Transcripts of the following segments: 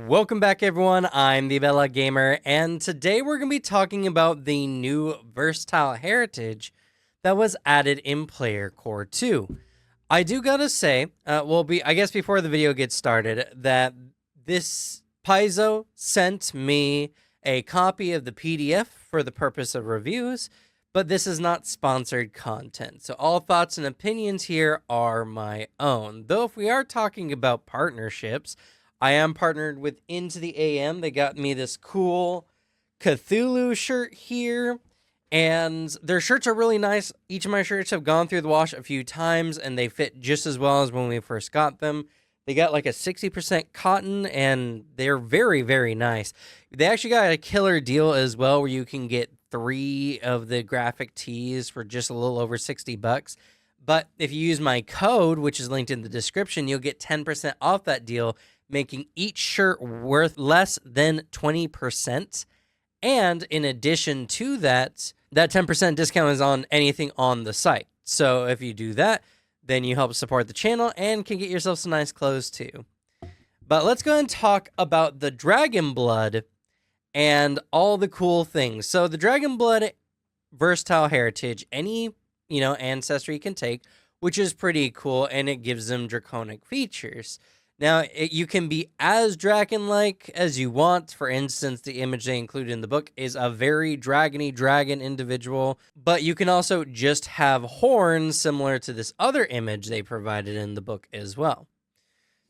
Welcome back, everyone. I'm the Bella Gamer, and today we're going to be talking about the new versatile heritage that was added in Player Core 2. I do gotta say, I guess before the video gets started, that this Paizo sent me a copy of the PDF for the purpose of reviews, but this is not sponsored content. So all thoughts and opinions here are my own. Though if we are talking about partnerships, I am partnered with Into the AM. They got me this cool Cthulhu shirt here, and their shirts are really nice. Each of my shirts have gone through the wash a few times, and they fit just as well as when we first got them. They got like a 60% cotton, and they're very, very nice. They actually got a killer deal as well, where you can get 3 of the graphic tees for just a little over $60. But if you use my code, which is linked in the description, you'll get 10% off that deal, making each shirt worth less than 20%. And in addition to that, that 10% discount is on anything on the site. So if you do that, then you help support the channel and can get yourself some nice clothes too. But let's go ahead and talk about the Dragonblood and all the cool things. So the Dragonblood versatile heritage, any, ancestry can take, which is pretty cool, and it gives them draconic features. Now, you can be as dragon-like as you want. For instance, the image they include in the book is a very dragony dragon individual, but you can also just have horns similar to this other image they provided in the book as well.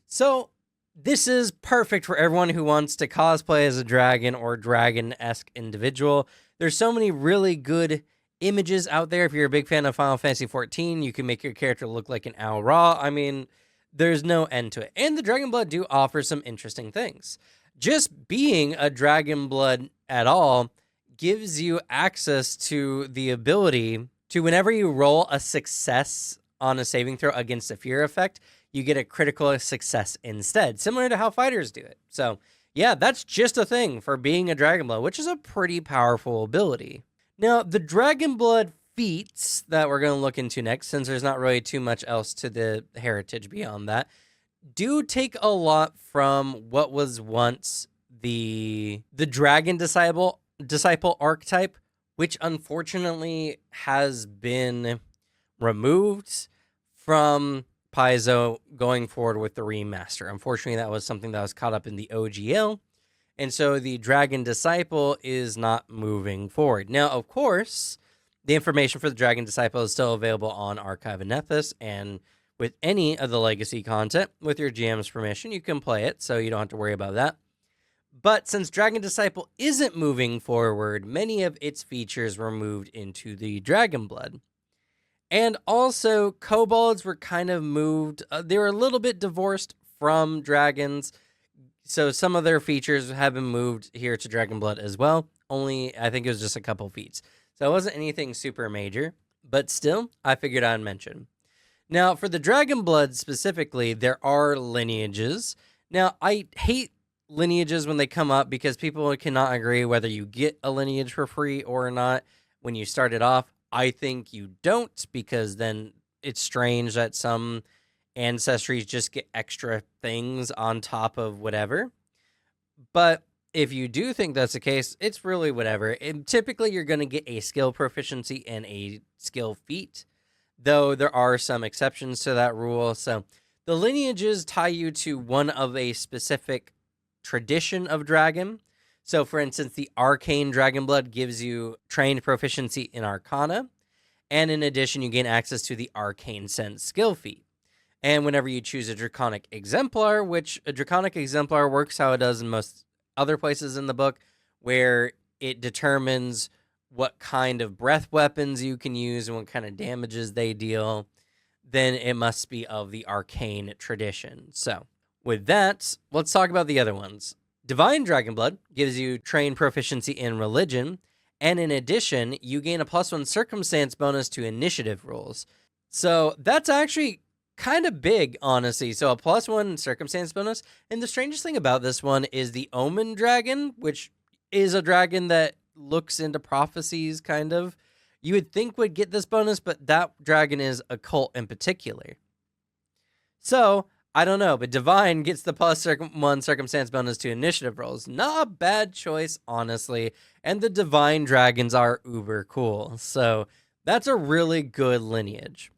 So, this is perfect for everyone who wants to cosplay as a dragon or dragon-esque individual. There's so many really good images out there. If you're a big fan of Final Fantasy XIV, you can make your character look like an Owl Ra. I mean, there's no end to it. And the Dragonblood do offer some interesting things. Just being a Dragonblood at all gives you access to the ability to, whenever you roll a success on a saving throw against a fear effect, you get a critical success instead, similar to how fighters do it. So yeah, that's just a thing for being a Dragonblood, which is a pretty powerful ability. Now, the Dragonblood feats that we're going to look into next, since there's not really too much else to the heritage beyond that, do take a lot from what was once the dragon disciple archetype, which unfortunately has been removed from Paizo going forward with the remaster. Unfortunately, that was something that was caught up in the OGL, and so the dragon disciple is not moving forward. Now, of course, the information for the Dragon Disciple is still available on Archive and Nethys, and with any of the legacy content, with your GM's permission, you can play it, so you don't have to worry about that. But since Dragon Disciple isn't moving forward, many of its features were moved into the Dragonblood. And also, kobolds were kind of moved. They were a little bit divorced from dragons, so some of their features have been moved here to Dragonblood as well. Only, I think it was just a couple feats. So it wasn't anything super major, but still, I figured I'd mention. Now, for the Dragonblood specifically, there are lineages. Now, I hate lineages when they come up because people cannot agree whether you get a lineage for free or not when you start it off. I think you don't, because then it's strange that some ancestries just get extra things on top of whatever. But if you do think that's the case, it's really whatever. And typically, you're going to get a skill proficiency and a skill feat, though there are some exceptions to that rule. So the lineages tie you to one of a specific tradition of dragon. So, for instance, the Arcane Dragonblood gives you trained proficiency in Arcana, and in addition, you gain access to the Arcane Sense skill feat. And whenever you choose a Draconic Exemplar, which a Draconic Exemplar works how it does in most other places in the book, where it determines what kind of breath weapons you can use and what kind of damages they deal, then it must be of the arcane tradition. So with that, let's talk about the other ones. Divine Dragonblood gives you trained proficiency in religion, and in addition, you gain a +1 circumstance bonus to initiative rolls. So that's actually kind of big, honestly. So a +1 circumstance bonus. And the strangest thing about this one is the Omen Dragon, which is a dragon that looks into prophecies, kind of. You would think would get this bonus, but that dragon is occult in particular. So I don't know, but Divine gets the +1 circumstance bonus to initiative rolls. Not a bad choice, honestly. And the Divine Dragons are uber cool. So that's a really good lineage.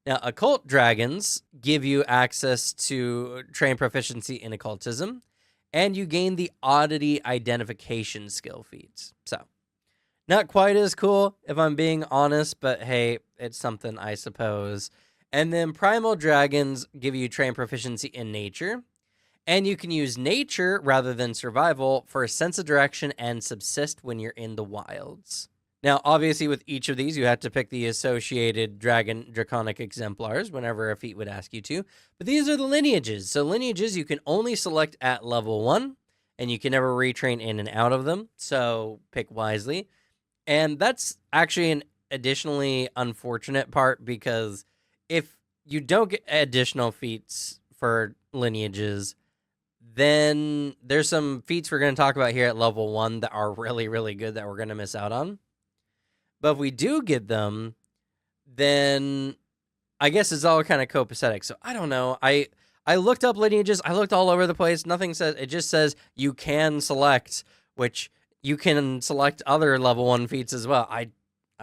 Now, Occult Dragons give you access to train proficiency in occultism, and you gain the Oddity Identification skill feats. So, not quite as cool, if I'm being honest, but hey, it's something, I suppose. And then Primal Dragons give you train proficiency in nature, and you can use nature rather than survival for a sense of direction and subsist when you're in the wilds. Now, obviously, with each of these, you have to pick the associated draconic exemplars whenever a feat would ask you to. But these are the lineages. So lineages you can only select at level 1, and you can never retrain in and out of them. So pick wisely. And that's actually an additionally unfortunate part, because if you don't get additional feats for lineages, then there's some feats we're going to talk about here at level 1 that are really, really good that we're going to miss out on. But if we do get them, then I guess it's all kind of copacetic. So I don't know. I looked up lineages. I looked all over the place. Nothing says, it just says you can select, which you can select other level 1 feats as well. I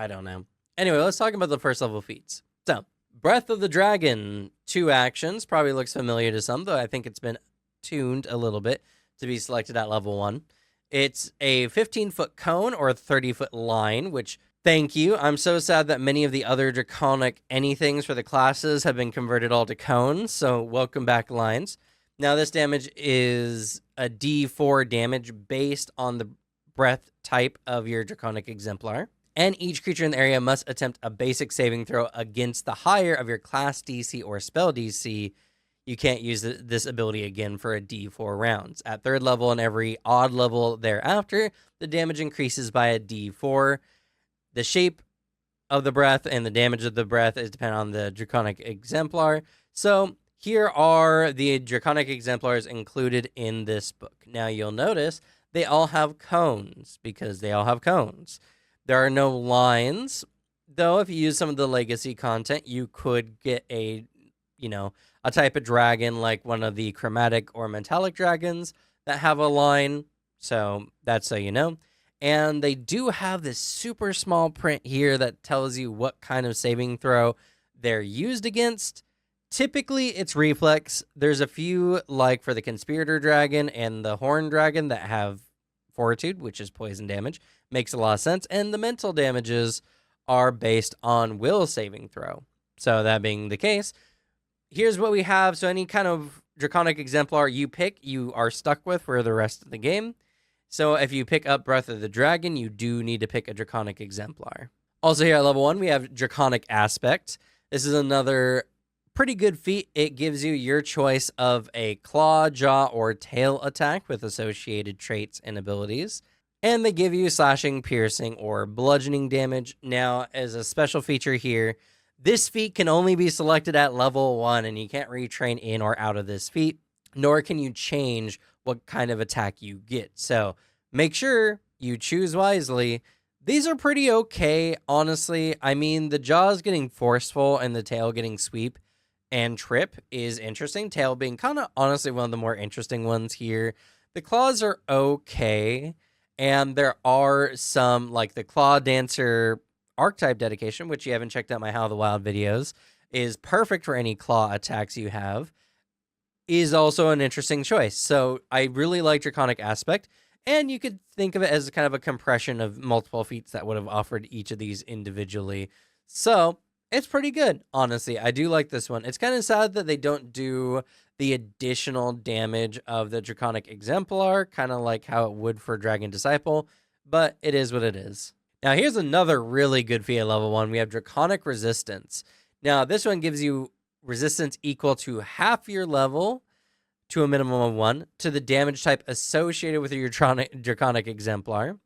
don't know. Anyway, let's talk about the first level feats. So, Breath of the Dragon, 2 actions. Probably looks familiar to some, though I think it's been tuned a little bit to be selected at level 1. It's a 15-foot cone or a 30-foot line, which, thank you. I'm so sad that many of the other draconic anythings for the classes have been converted all to cones, so welcome back, lines. Now, this damage is a D4 damage based on the breath type of your draconic exemplar. And each creature in the area must attempt a basic saving throw against the higher of your class DC or spell DC. You can't use this ability again for a D4 rounds. At 3rd level and every odd level thereafter, the damage increases by a D4. The shape of the breath and the damage of the breath is dependent on the draconic exemplar. So here are the draconic exemplars included in this book. Now you'll notice they all have cones, because they all have cones. There are no lines, though. If you use some of the legacy content, you could get a type of dragon like one of the chromatic or metallic dragons that have a line. So that's so you know. And they do have this super small print here that tells you what kind of saving throw they're used against. Typically, it's reflex. There's a few, like for the conspirator dragon and the horn dragon, that have fortitude, which is poison damage. Makes a lot of sense. And the mental damages are based on will saving throw. So that being the case, here's what we have. So any kind of draconic exemplar you pick, you are stuck with for the rest of the game. So if you pick up Breath of the Dragon, you do need to pick a draconic exemplar. Also here at level 1, we have Draconic Aspect. This is another pretty good feat. It gives you your choice of a claw, jaw, or tail attack with associated traits and abilities. And they give you slashing, piercing, or bludgeoning damage. Now, as a special feature here, this feat can only be selected at level 1, and you can't retrain in or out of this feat, nor can you change what kind of attack you get. So make sure you choose wisely. These are pretty okay, honestly. I mean, the jaws getting forceful and the tail getting sweep and trip is interesting. Tail being kind of honestly one of the more interesting ones here. The claws are okay. And there are some, like the Claw Dancer archetype dedication, which you haven't checked out my How of the Wild videos, is perfect for any claw attacks you have, is also an interesting choice. So I really like Draconic Aspect, and you could think of it as kind of a compression of multiple feats that would have offered each of these individually. So it's pretty good, honestly. I do like this one. It's kind of sad that they don't do the additional damage of the Draconic Exemplar, kind of like how it would for Dragon Disciple, but it is what it is. Now, here's another really good feat at level 1. We have Draconic Resistance. Now, this one gives you resistance equal to half your level to a minimum of 1 to the damage type associated with your Draconic Exemplar.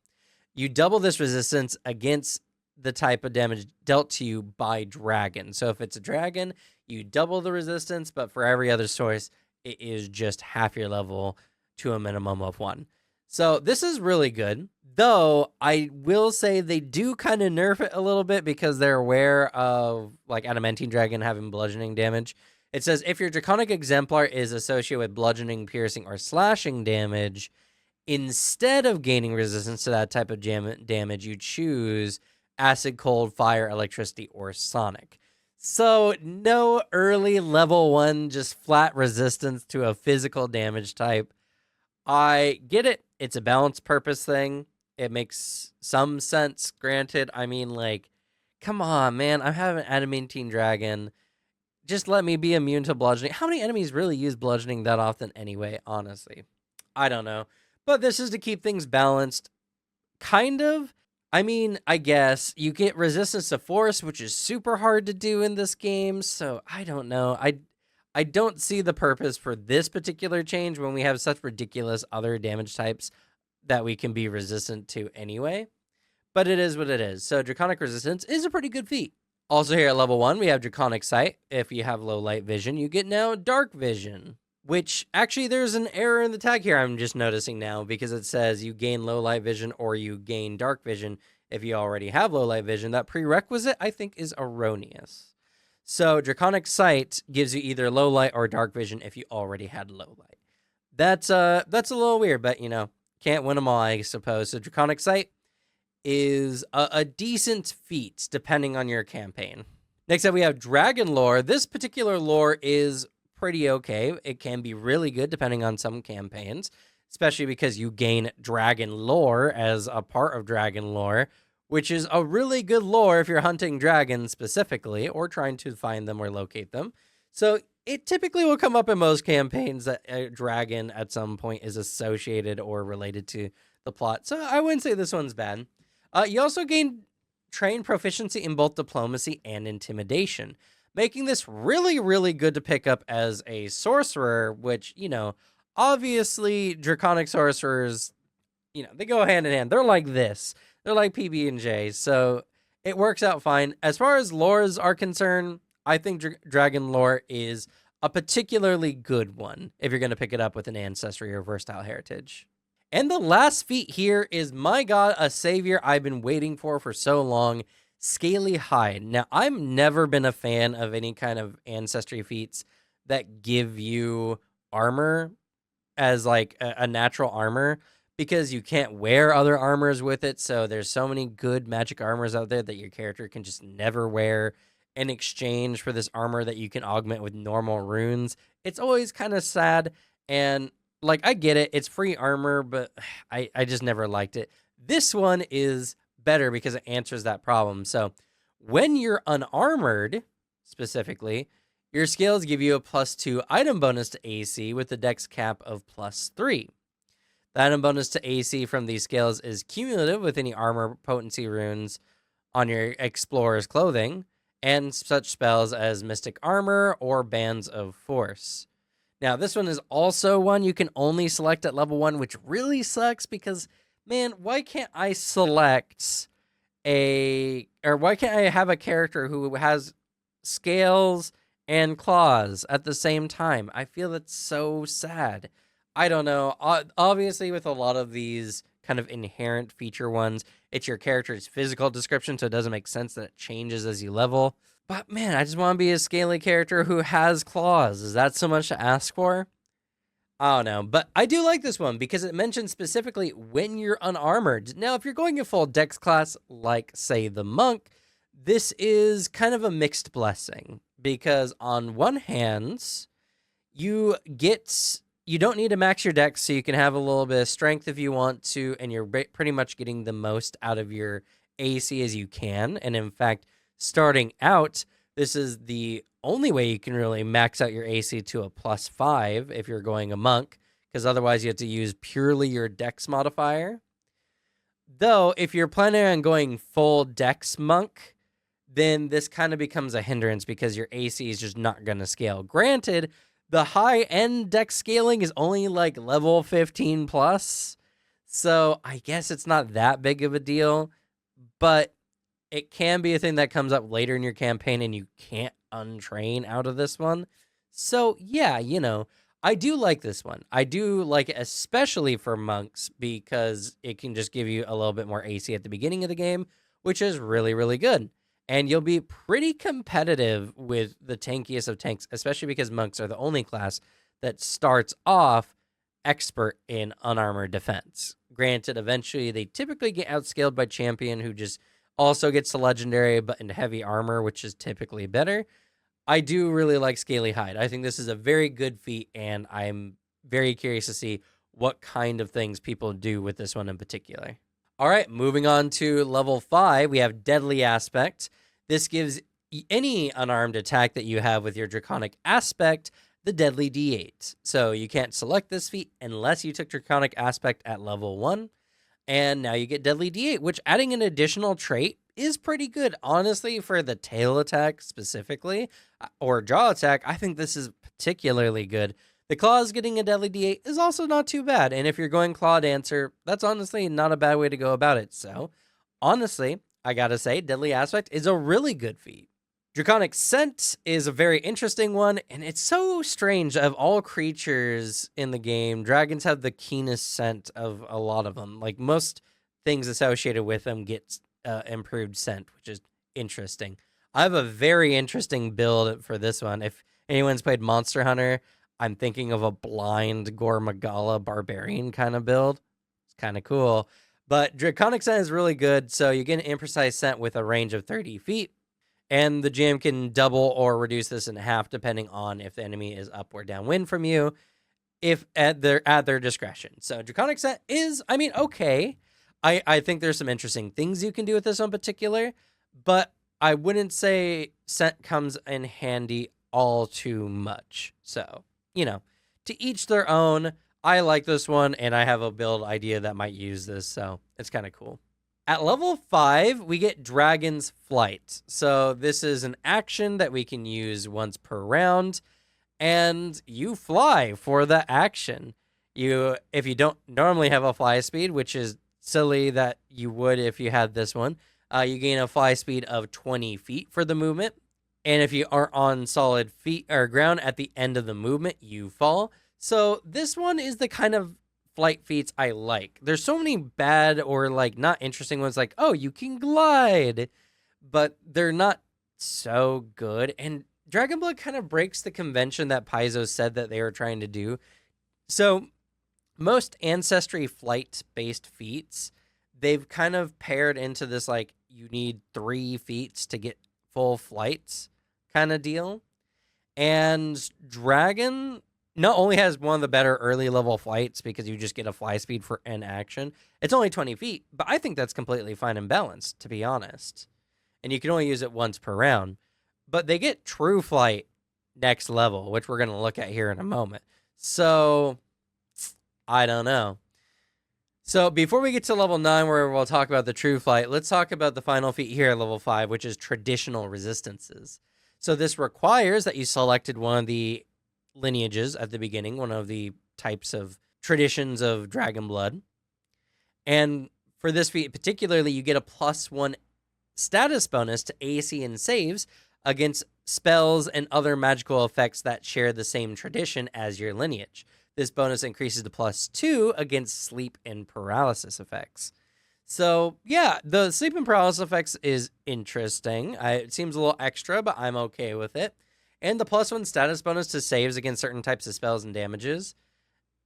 You double this resistance against the type of damage dealt to you by dragon. So if it's a dragon, you double the resistance, but for every other source, it is just half your level to a minimum of 1. So this is really good, though I will say they do kind of nerf it a little bit because they're aware of like Adamantine Dragon having bludgeoning damage. It says if your Draconic Exemplar is associated with bludgeoning, piercing, or slashing damage, instead of gaining resistance to that type of damage, you choose acid, cold, fire, electricity, or sonic. So no early level 1, just flat resistance to a physical damage type. I get it. It's a balance purpose thing. It makes some sense, granted. I mean, like, come on, man. I have an adamantine dragon. Just let me be immune to bludgeoning. How many enemies really use bludgeoning that often anyway, honestly? I don't know. But this is to keep things balanced. Kind of. I mean, I guess you get resistance to force, which is super hard to do in this game. So I don't know. I don't see the purpose for this particular change when we have such ridiculous other damage types that we can be resistant to anyway. But it is what it is. So Draconic Resistance is a pretty good feat. Also here at level 1, we have Draconic Sight. If you have low light vision, you get now Dark Vision. Which, actually, there's an error in the tag here I'm just noticing now, because it says you gain low light vision or you gain dark vision if you already have low light vision. That prerequisite, I think, is erroneous. So Draconic Sight gives you either low light or dark vision if you already had low light. That's a little weird, but, you know, can't win them all, I suppose. So Draconic Sight is a decent feat, depending on your campaign. Next up, we have Dragon Lore. This particular lore is pretty okay. It can be really good depending on some campaigns, especially because you gain dragon lore as a part of dragon lore, which is a really good lore if you're hunting dragons specifically or trying to find them or locate them. So it typically will come up in most campaigns that a dragon at some point is associated or related to the plot. So I wouldn't say this one's bad. You also gain trained proficiency in both diplomacy and intimidation, making this really, really good to pick up as a sorcerer, which, you know, obviously draconic sorcerers, you know, they go hand in hand. They're like this. They're like PB&J, so it works out fine. As far as lores are concerned, I think Dragon Lore is a particularly good one if you're going to pick it up with an ancestry or versatile heritage. And the last feat here is, my god, a savior I've been waiting for so long, Scaly Hide. Now, I've never been a fan of any kind of ancestry feats that give you armor as like a natural armor, because you can't wear other armors with it. So there's so many good magic armors out there that your character can just never wear in exchange for this armor that you can augment with normal runes. It's always kind of sad. And like, I get it, it's free armor, but I just never liked it. This one is better because it answers that problem. So when you're unarmored, specifically, your skills give you a +2 item bonus to AC with the dex cap of +3. The item bonus to AC from these skills is cumulative with any armor potency runes on your explorer's clothing and such spells as Mystic Armor or Bands of Force. Now, this one is also one you can only select at level 1, which really sucks because, man, why can't I select why can't I have a character who has scales and claws at the same time? I feel that's so sad. I don't know. Obviously, with a lot of these kind of inherent feature ones, it's your character's physical description, so it doesn't make sense that it changes as you level. But man, I just want to be a scaly character who has claws. Is that so much to ask for? I don't know, but I do like this one because it mentions specifically when you're unarmored. Now, if you're going a full dex class, like, say, the monk, this is kind of a mixed blessing because on one hand, you don't need to max your dex, so you can have a little bit of strength if you want to, and you're pretty much getting the most out of your AC as you can. And in fact, starting out, this is the only way you can really max out your AC to a +5 if you're going a monk, because otherwise you have to use purely your dex modifier. Though, if you're planning on going full dex monk, then this kind of becomes a hindrance because your AC is just not going to scale. Granted, the high-end dex scaling is only like level 15 plus, so I guess it's not that big of a deal, but it can be a thing that comes up later in your campaign and you can't untrain out of this one. So yeah, you know, I do like this one. I do like it especially for monks because it can just give you a little bit more AC at the beginning of the game, which is really, really good. and you'll be pretty competitive with the tankiest of tanks, especially because monks are the only class that starts off expert in unarmored defense. Granted, eventually they typically get outscaled by champion, who just also gets to legendary but in heavy armor, which is typically better. I do really like Scaly Hide. I think this is a very good feat, and I'm very curious to see what kind of things people do with this one in particular. All right, moving on to level 5, we have Deadly Aspect. This gives any unarmed attack that you have with your Draconic Aspect the Deadly D8. So you can't select this feat unless you took Draconic Aspect at level 1. And now you get Deadly D8, which adding an additional trait is pretty good. Honestly, for the tail attack specifically, or jaw attack, I think this is particularly good. The claws getting a Deadly D8 is also not too bad. And if you're going Claw Dancer, that's honestly not a bad way to go about it. So, honestly, I gotta say, Deadly Aspect is a really good feat. Draconic Scent is a very interesting one, and it's so strange. Of all creatures in the game, dragons have the keenest scent of a lot of them. Like, most things associated with them get improved scent, which is interesting. I have a very interesting build for this one. If anyone's played Monster Hunter, I'm thinking of a blind Gormagala barbarian kind of build. It's kind of cool. But Draconic Scent is really good, so you get an imprecise scent with a range of 30 feet. And the GM can double or reduce this in half depending on if the enemy is up or downwind from you, if at their discretion. So Draconic Scent is, I mean, okay. I think there's some interesting things you can do with this one in particular, but I wouldn't say Scent comes in handy all too much. So, to each their own. I like this one, and I have a build idea that might use this, so it's kind of cool. At level 5, we get Dragon's Flight. So this is an action that we can use once per round, and you fly for the action. If you don't normally have a fly speed, which is silly that you would if you had this one, you gain a fly speed of 20 feet for the movement. And if you are on solid feet or ground at the end of the movement, you fall. So this one is the kind of flight feats I like. There's so many bad or like not interesting ones, like, oh, you can glide, but they're not so good. And Dragonblood kind of breaks the convention that Paizo said that they were trying to do. So most ancestry flight based feats, they've kind of paired into this like you need 3 feats to get full flights kind of deal. And Dragon not only has one of the better early level flights because you just get a fly speed for an action. It's only 20 feet, but I think that's completely fine and balanced, to be honest. And you can only use it once per round. But they get true flight next level, which we're going to look at here in a moment. So, I don't know. So, before we get to level 9, where we'll talk about the true flight, let's talk about the final feat here at level 5, which is traditional resistances. So, this requires that you selected one of the lineages at the beginning, one of the types of traditions of Dragonblood. And for this feat particularly, you get a +1 status bonus to AC and saves against spells and other magical effects that share the same tradition as your lineage. This bonus increases to +2 against sleep and paralysis effects. So, yeah, the sleep and paralysis effects is interesting. It seems a little extra, but I'm okay with it. And the +1 status bonus to saves against certain types of spells and damages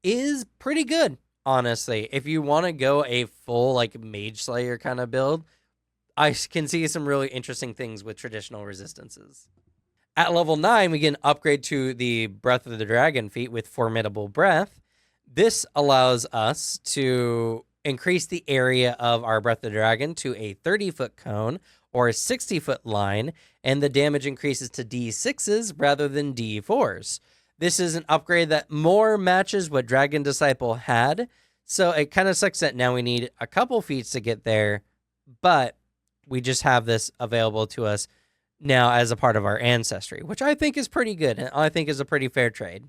is pretty good, honestly. If you want to go a full, like, Mage Slayer kind of build, I can see some really interesting things with traditional resistances. At level 9, we get an upgrade to the Breath of the Dragon feat with Formidable Breath. This allows us to increase the area of our Breath of the Dragon to a 30-foot cone or a 60-foot line, and the damage increases to D6s rather than D4s. This is an upgrade that more matches what Dragon Disciple had, so it kind of sucks that now we need a couple feats to get there, but we just have this available to us now as a part of our ancestry, which I think is pretty good, and I think is a pretty fair trade.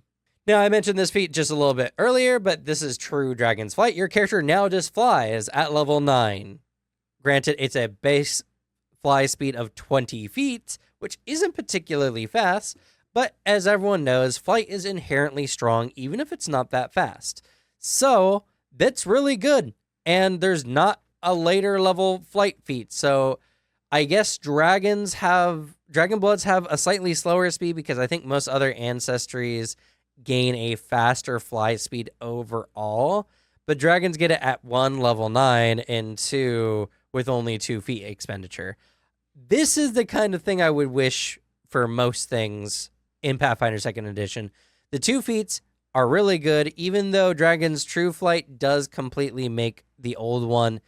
Now, I mentioned this feat just a little bit earlier, but this is true Dragon's Flight. Your character now just flies at level 9. Granted, it's a base fly speed of 20 feet, which isn't particularly fast, but as everyone knows, flight is inherently strong even if it's not that fast. So, that's really good, and there's not a later level flight feat, so I guess Dragonbloods have a slightly slower speed because I think most other ancestries gain a faster fly speed overall. But dragons get it at 1 level 9 and 2 with only 2 feet expenditure. This is the kind of thing I would wish for most things in Pathfinder 2nd Edition. The 2 feats are really good, even though Dragon's True Flight does completely make the old one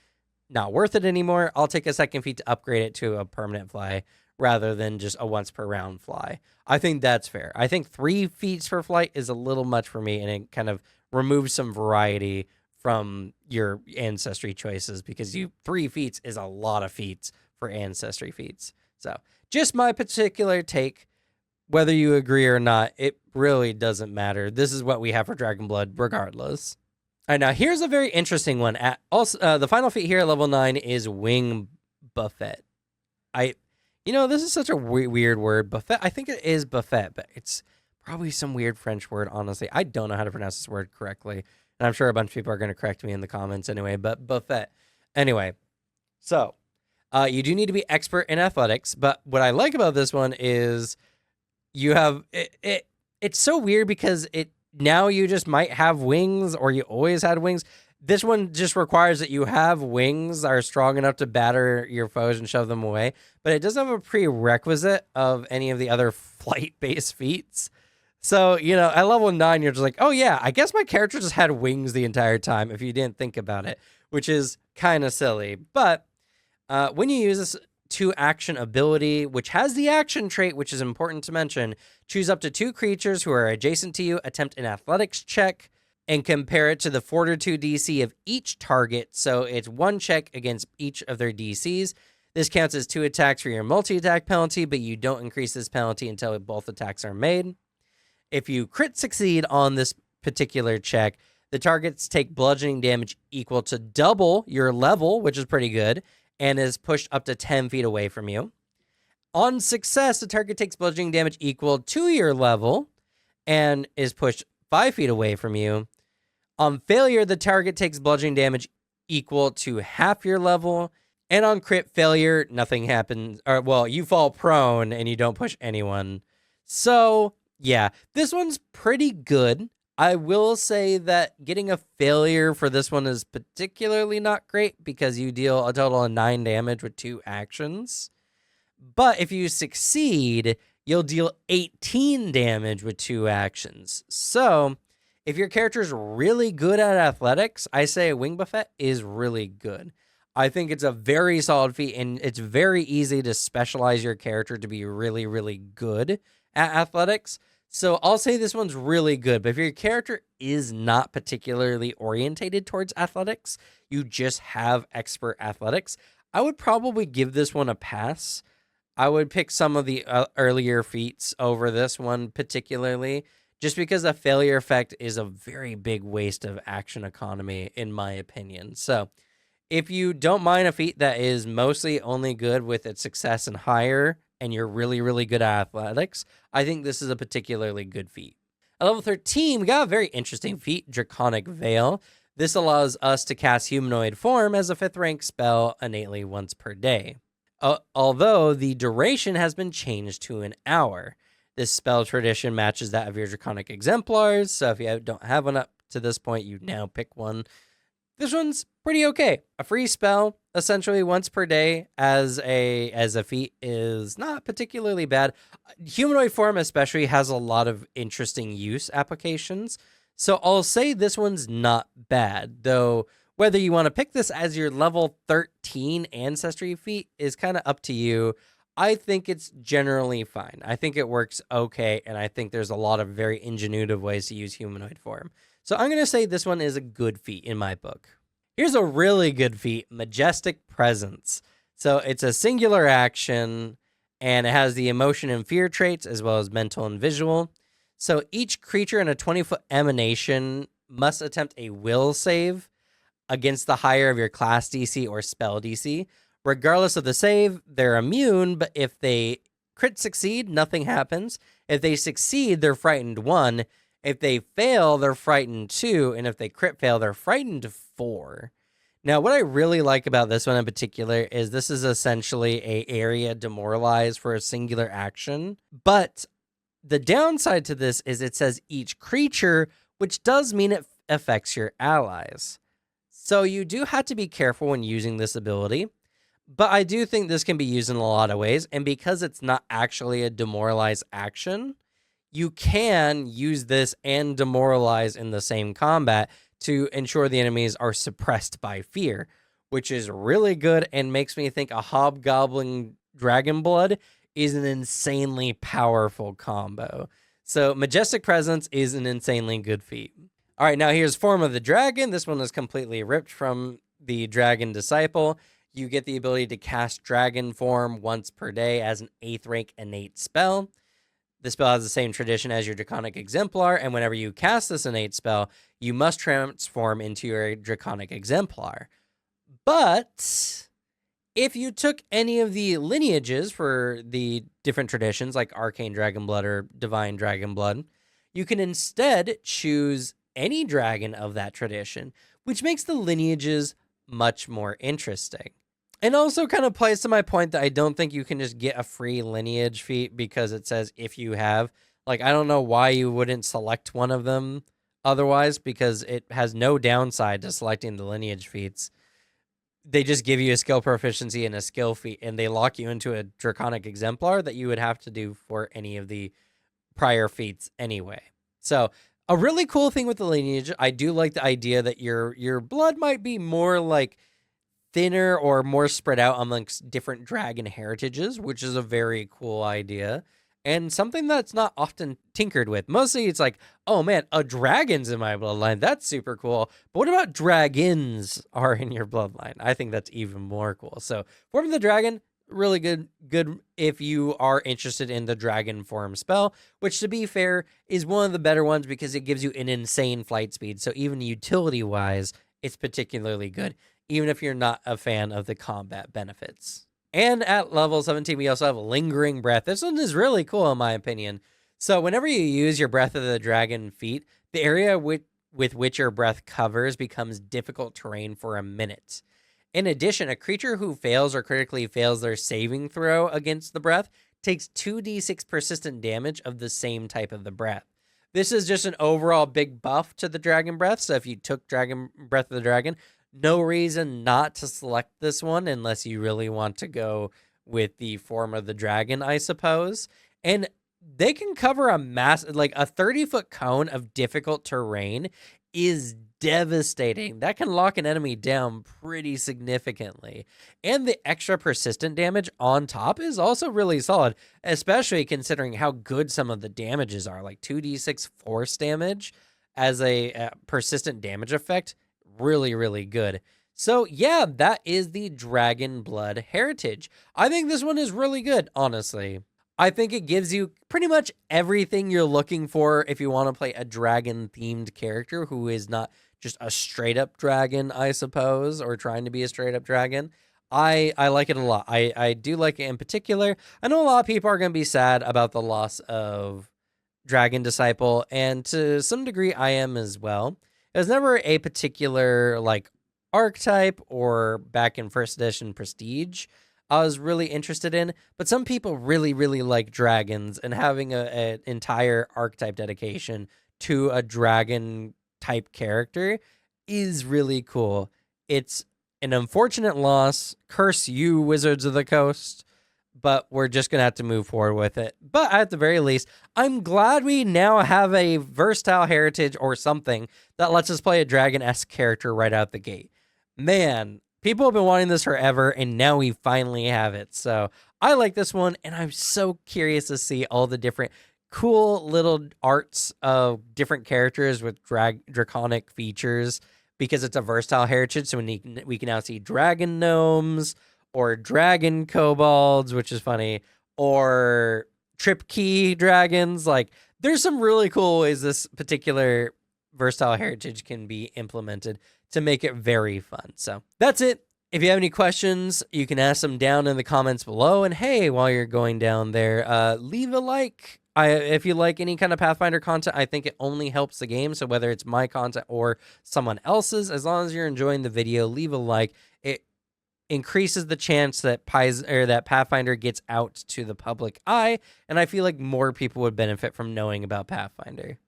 not worth it anymore. I'll take a 2nd feat to upgrade it to a permanent fly rather than just a once per round fly. I think that's fair. I think 3 feats per flight is a little much for me, and it kind of removes some variety from your ancestry choices because 3 feats is a lot of feats for ancestry feats. So just my particular take. Whether you agree or not, it really doesn't matter. This is what we have for Dragonblood regardless. All right, now here's a very interesting one. The final feat here at level 9 is Wing Buffet. This is such a weird word. Buffet, I think it is buffet, but it's probably some weird French word, honestly. I don't know how to pronounce this word correctly, and I'm sure a bunch of people are going to correct me in the comments anyway, but buffet. Anyway, so you do need to be expert in athletics, but what I like about this one is you have it's so weird because now you just might have wings, or you always had wings. This one just requires that you have wings that are strong enough to batter your foes and shove them away, but it doesn't have a prerequisite of any of the other flight-based feats. So, at level 9, you're just like, oh yeah, I guess my character just had wings the entire time if you didn't think about it, which is kind of silly. But when you use this 2-action ability, which has the action trait, which is important to mention, choose up to 2 creatures who are adjacent to you, attempt an athletics check, and compare it to the Fortitude DC of each target. So it's 1 check against each of their DCs. This counts as 2 attacks for your multi-attack penalty, but you don't increase this penalty until both attacks are made. If you crit succeed on this particular check, the targets take bludgeoning damage equal to double your level, which is pretty good, and is pushed up to 10 feet away from you. On success, the target takes bludgeoning damage equal to your level and is pushed 5 feet away from you. On failure, the target takes bludgeoning damage equal to half your level. And on crit failure, nothing happens. You fall prone and you don't push anyone. So, yeah, this one's pretty good. I will say that getting a failure for this one is particularly not great because you deal a total of 9 damage with 2 actions. But if you succeed, you'll deal 18 damage with 2 actions. So if your character is really good at athletics, I say Wing Buffet is really good. I think it's a very solid feat, and it's very easy to specialize your character to be really, really good at athletics. So I'll say this one's really good, but if your character is not particularly orientated towards athletics, you just have expert athletics, I would probably give this one a pass. I would pick some of the earlier feats over this one particularly, just because the failure effect is a very big waste of action economy, in my opinion. So if you don't mind a feat that is mostly only good with its success and higher, and you're really, really good at athletics, I think this is a particularly good feat. At level 13, we got a very interesting feat, Draconic Veil. This allows us to cast Humanoid Form as a 5th rank spell innately once per day. Although the duration has been changed to an hour. This spell tradition matches that of your Draconic Exemplars, so if you don't have one up to this point, you now pick one. This one's pretty okay. A free spell, essentially once per day as a feat, is not particularly bad. Humanoid Form especially has a lot of interesting use applications, so I'll say this one's not bad, though whether you want to pick this as your level 13 ancestry feat is kind of up to you. I think it's generally fine. I think it works okay, and I think there's a lot of very ingenuitive ways to use Humanoid Form. So I'm going to say this one is a good feat in my book. Here's a really good feat, Majestic Presence. So it's a singular action, and it has the emotion and fear traits, as well as mental and visual. So each creature in a 20-foot emanation must attempt a will save against the higher of your class DC or spell DC. Regardless of the save, they're immune, but if they crit succeed, nothing happens. If they succeed, they're frightened 1. If they fail, they're frightened 2. And if they crit fail, they're frightened 4. Now, what I really like about this one in particular is this is essentially a area demoralized for a singular action. But the downside to this is it says each creature, which does mean it affects your allies. So you do have to be careful when using this ability. But I do think this can be used in a lot of ways. And because it's not actually a demoralize action, you can use this and demoralize in the same combat to ensure the enemies are suppressed by fear, which is really good and makes me think a Hobgoblin Dragonblood is an insanely powerful combo. So Majestic Presence is an insanely good feat. All right, now here's Form of the Dragon. This one is completely ripped from the Dragon Disciple. You get the ability to cast Dragon Form once per day as an 8th rank innate spell. The spell has the same tradition as your Draconic Exemplar, and whenever you cast this innate spell, you must transform into your Draconic Exemplar. But if you took any of the lineages for the different traditions, like Arcane Dragonblood or Divine Dragonblood, you can instead choose any dragon of that tradition, which makes the lineages much more interesting. And also kind of plays to my point that I don't think you can just get a free lineage feat because it says if you have. Like, I don't know why you wouldn't select one of them otherwise, because it has no downside to selecting the lineage feats. They just give you a skill proficiency and a skill feat, and they lock you into a Draconic Exemplar that you would have to do for any of the prior feats anyway. So a really cool thing with the lineage, I do like the idea that your blood might be more like thinner or more spread out amongst different dragon heritages, which is a very cool idea and something that's not often tinkered with. Mostly it's like, oh man, a dragon's in my bloodline. That's super cool. But what about dragons are in your bloodline? I think that's even more cool. So Form of the Dragon, really good if you are interested in the dragon form spell, which to be fair is one of the better ones because it gives you an insane flight speed. So even utility wise, it's particularly good, even if you're not a fan of the combat benefits. And at level 17, we also have Lingering Breath. This one is really cool, in my opinion. So whenever you use your Breath of the Dragon feat, the area with which your breath covers becomes difficult terrain for a minute. In addition, a creature who fails or critically fails their saving throw against the breath takes 2d6 persistent damage of the same type of the breath. This is just an overall big buff to the Dragon Breath. So if you took Dragon Breath of the Dragon, no reason not to select this one unless you really want to go with the Form of the Dragon, I suppose. And they can cover a like a 30-foot cone of difficult terrain is devastating. That can lock an enemy down pretty significantly. And the extra persistent damage on top is also really solid, especially considering how good some of the damages are, like 2d6 force damage as a persistent damage effect. Really, really good. So yeah, that is the Dragonblood heritage. I think this one is really good, honestly. I think it gives you pretty much everything you're looking for if you want to play a dragon-themed character who is not just a straight-up dragon, I suppose, or trying to be a straight-up dragon. I like it a lot. I do like it in particular. I know a lot of people are going to be sad about the loss of Dragon Disciple, and to some degree I am as well. It was never a particular like archetype or back in first edition Prestige I was really interested in, but some people really, really like dragons, and having an entire archetype dedication to a dragon type character is really cool. It's an unfortunate loss. Curse you, Wizards of the Coast. But we're just going to have to move forward with it. But at the very least, I'm glad we now have a versatile heritage or something that lets us play a dragon-esque character right out the gate. Man, people have been wanting this forever, and now we finally have it. So I like this one, and I'm so curious to see all the different cool little arts of different characters with draconic features, because it's a versatile heritage. So we can now see dragon gnomes, or dragon kobolds, which is funny, or trip key dragons. Like, there's some really cool ways this particular versatile heritage can be implemented to make it very fun. So that's it. If you have any questions, you can ask them down in the comments below. And hey, while you're going down there, leave a like. If you like any kind of Pathfinder content, I think it only helps the game. So whether it's my content or someone else's, as long as you're enjoying the video, leave a like. It increases the chance that that Pathfinder gets out to the public eye, and I feel like more people would benefit from knowing about Pathfinder.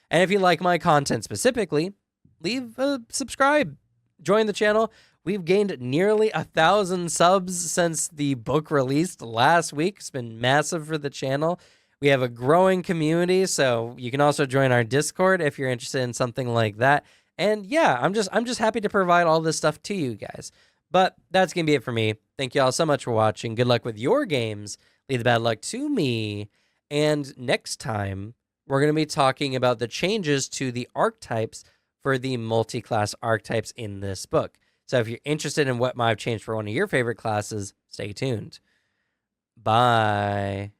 And if you like my content specifically, leave a subscribe, join the channel. We've gained nearly 1,000 subs since the book released last week. It's been massive for the channel. We have a growing community, so you can also join our Discord if you're interested in something like that. And yeah, I'm just happy to provide all this stuff to you guys. But that's going to be it for me. Thank you all so much for watching. Good luck with your games. Leave the bad luck to me. And next time, we're going to be talking about the changes to the archetypes for the multi-class archetypes in this book. So if you're interested in what might have changed for one of your favorite classes, stay tuned. Bye.